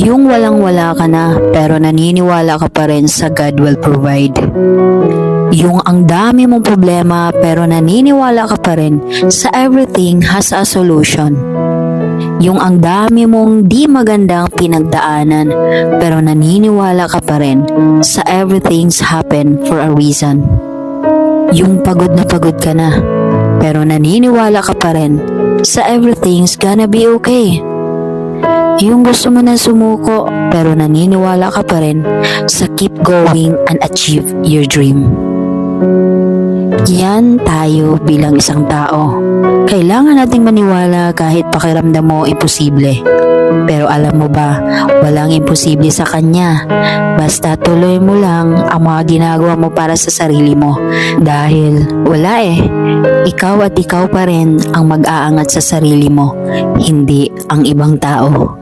Yung walang-wala ka na pero naniniwala ka pa rin sa God will provide. Yung ang dami mong problema pero naniniwala ka pa rin sa everything has a solution. Yung ang dami mong di magandang pinagdaanan pero naniniwala ka pa rin sa everything's happen for a reason. Yung pagod na pagod ka na pero naniniwala ka pa rin sa everything's gonna be okay. Yung gusto mo na sumuko pero naniniwala ka pa rin sa keep going and achieve your dream. Yan tayo bilang isang tao. Kailangan nating maniwala kahit pakiramdam mo imposible. Pero alam mo ba, walang imposible sa Kanya. Basta tuloy mo lang ang mga ginagawa mo para sa sarili mo. Dahil wala ikaw at ikaw pa rin ang mag-aangat sa sarili mo, hindi ang ibang tao.